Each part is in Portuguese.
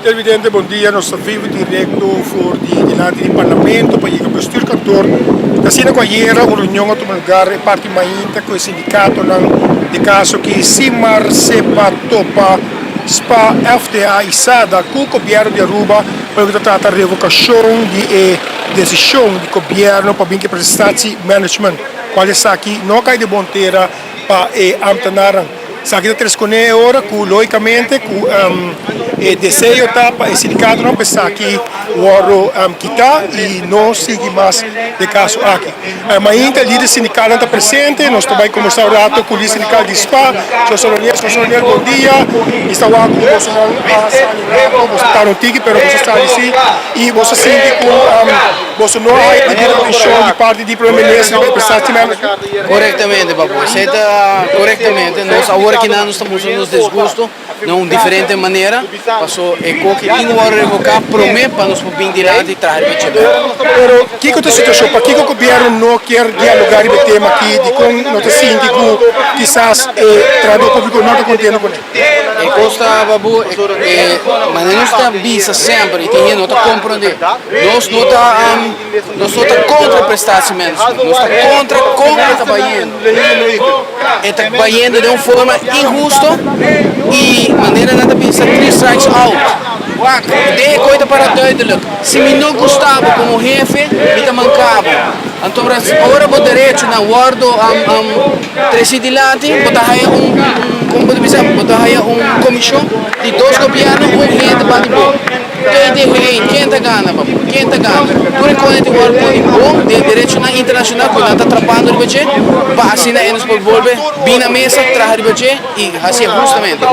televidente, bom dia. Nós estamos vivo direto voor die lado do parlamento para ir ao bestuurskantoor. Assim, com a uma reunião a tomar lugar em parte mainta com o sindicato de caso que Simar Sepa Topa SPA FTA e SADA com o governo de Aruba para tratar a revocação de decisão do governo para vir que prestasse management. Qual é aqui? Não cai de bonteira para Amtanaran. Aqui está três coné agora, logicamente, com desejo para o sindicato não pensar que o oro quitar e não seguir mais de caso aqui. Mas ainda o líder sindical está presente, nós também conversamos um rato com o líder sindical de SPA, José bom dia, está lá com o Bolsonaro, você está no tique, mas você está ali e você sente que você não há de parte do primeiro-ministro para prestar corretamente, papo, corretamente, nós agora que nós estamos nos desgosto, não diferente maneira, passou e que igual revocar promete para nos vir direto e trazer para chegar. Pero que é a situação? Para que o governo não quer dialogar o tema aqui, de como não está sentindo, quizás o público não está contente com ele? E costa, babu, mas não está visa sempre e tem não está compreender. Nós não está contra a prestação menos, nós está contra como está baiando. Está baiando de uma forma injusta e maneira nada pensa 3 strikes out. De coisa para duidelijk. Se me não gostava como jefe, me mancava. Então agora vou direito na guardo presidente, como pode dizer, comissão de 2 governos, gente para quem está ganhando, quem está ganhando. Por enquanto tem bom de direito na internacional quando está trabalhando no budget, para assinar eles por volver, vir na mesa, trazer o budget e assim justamente.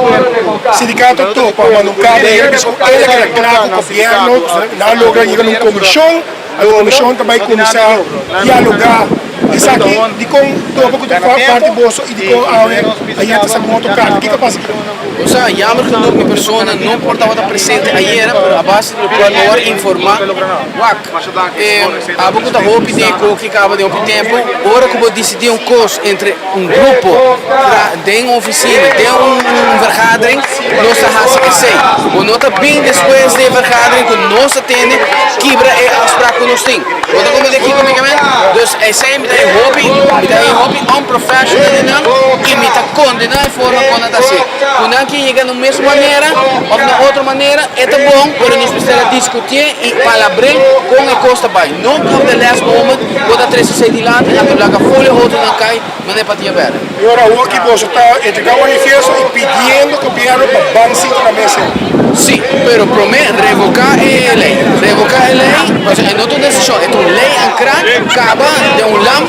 Sindicato topa, mas não cabe ele que reclama o governo, não logra ir numa comissão, a comissão também começar a dialogar. Isso aqui, de como topa que parte do bolso e de como a gente está com outro carro. O que passa aqui? O sea, jammer genoeg mijn persoon não portava da presente ayer, pero a base do qual agora informar, a pouco da roupa de que acaba de um tempo, agora que vou decidir curso entre grupo de uma oficina, de vergadering, nós estamos a sei. O nota bem depois de vergadering, que nós temos, quebra é a afspraak que nós temos. Wat ik kom aqui comigo, dus hij zei met een hobby, unprofessional, e me está condenando de forma quando está assim. Quando que chega na mesma maneira ou na outra maneira, é tão bom, mas nós precisamos discutir e palabrar com a costa vai. Não come the last moment, quando a 3 sai de lá, a placa folha, outro não cai, mas é para te ver. E agora o que você está entregando o manifesto e pedindo que o governo banque na mesa. Sim, pero promete revocar a lei. Revocar a lei, mas é outra decisão, é uma lei acaba de lamp,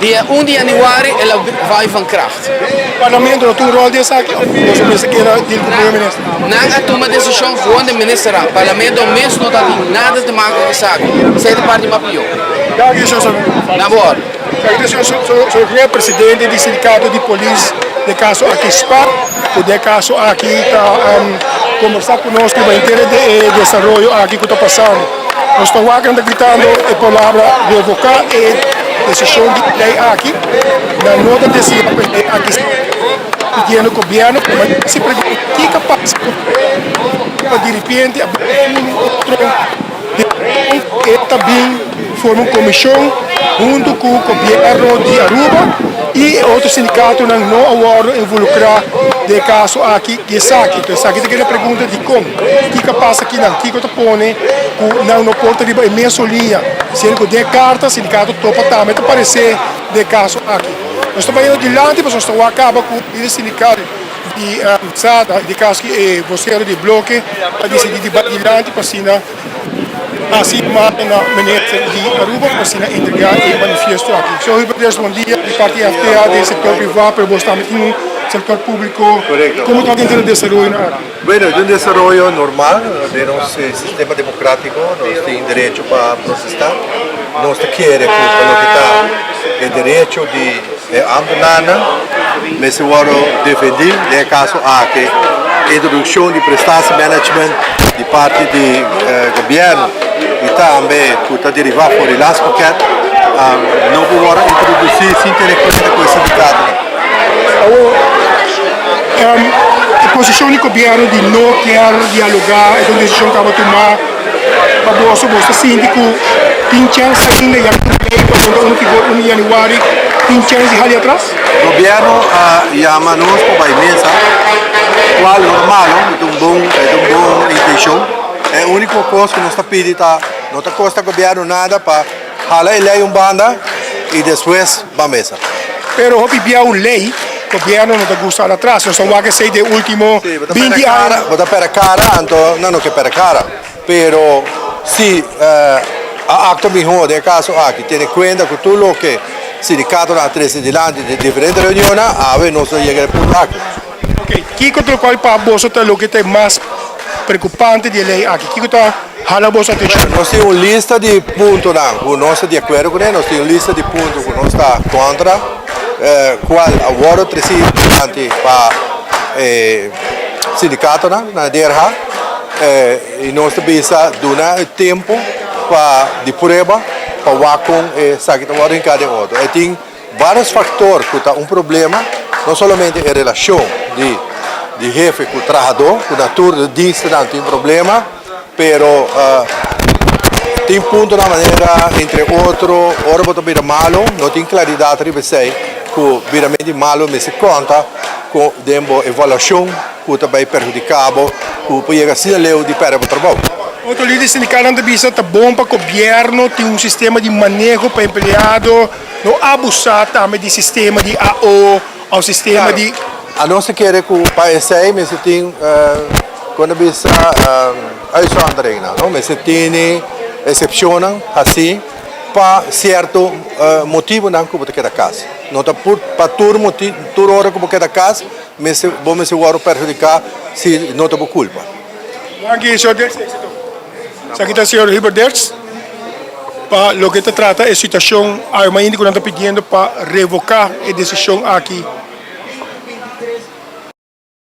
dia 1 de januari, ela vai van kracht. O parlamento não tem rol dessa aqui, você pensa que era do primeiro-ministro? Não toma decisão quando o ministro o parlamento mesmo não tem nada de marca de saco. Sai de parte de Mapio. Na boa. Sou o presidente do sindicato de polícia de caso aqui SPA, o de caso aqui está conversar conosco para entender o desenvolvimento aqui que está passando. Nós estamos aqui gritando a palavra revocar a decisão de lei aqui, na nota decisão aqui pedindo ao governo, mas se pergunta o que é capaz de repente ele também forma uma comissão junto com o governo de Aruba e outro sindicato não agora involucrar de caso aqui que saque. Então aqui tem a pergunta de como, o que passa aqui não, o que está pondo não porta de imensa linha. Se ele der carta, o sindicato topa também para aparecer de caso aqui. Nós estamos indo adiante, mas nós estamos acaba com o sindicato de SADA, de caso que você de bloque, para decidir de adiante para assinar assim na manete de Aruba para assinar entregar o manifesto aqui. Sou o presidente bom dia, de parte FTA, do setor privado, pero vos estamos no sector público. Correcto. ¿Cómo está el desarrollo? Bueno, es un desarrollo normal de nuestro sistema democrático, nos tiene derecho para protestar, nos quiere colocar el derecho de abandonar, mas se vuole defender nel caso anche introduzione di prestazioni management di parte del governo e também che deriva fuori l'ASPACAT non può introdursi senza le cose di questo sindacato. A decisión del gobierno de no querer dialogar es una decisión que vamos a tomar para vos síndico tiene chance ainda ya que 1 de januário tiene chance de salir atrás? O governo chama-nos para a mesa, qual normal, é uma boa intenção. É a única coisa que nos está pedindo, não está custando o governo nada para jalar a lei banda e depois para a mesa. Pero hopi via una ley, el gobierno no te gusta atrás, no son que sei de último 20 años. Vota per cara, não que per cara, pero se a acto mejor de caso aqui, tiene cuenta que tudo o que sindicato na 13 dilante de diferentes reuniões, a ver, não se chega a punto aqui. Ok, ¿qué contra el cual para vos es lo que es más preocupante de ley aquí? ¿Qué está jala vos atención? Nós temos uma lista de pontos que nós estamos de acordo com ele, nós temos uma lista de pontos que nós estamos contra, qual agora precisa para sindicato na DRH, e nós precisamos dar tempo de prova para o com saque em cada outro. E tem vários fatores que estão problema, não somente a relação de jefe com o trabalhador, com a turma de dienste não tem problema, pero tem ponto na maneira, entre outros, ora botar bem malo, não tem claridade para você, que viramente malo me se conta, com dembo evaluação, que também prejudicável, que pode ser leu de perda para o trabalho. Outro líder sindical não bisa tá bom para o governo ter um sistema de manejo para empregado, não abusar também do sistema de AO, ao sistema de... A não ser que o país mas tem quando bisa isso Andreina, não? Mas tem excepção assim para certo motivo não que você casa. Não tá por para todo motivo, toda hora que você casa, mas vamos seguro perjudicar se não tá por culpa. Aqui, senhor Dertz, aqui está o senhor Hilbert Dertz. Para lo que se trata é a situação, a irmã índica não está pedindo para revocar a decisão aqui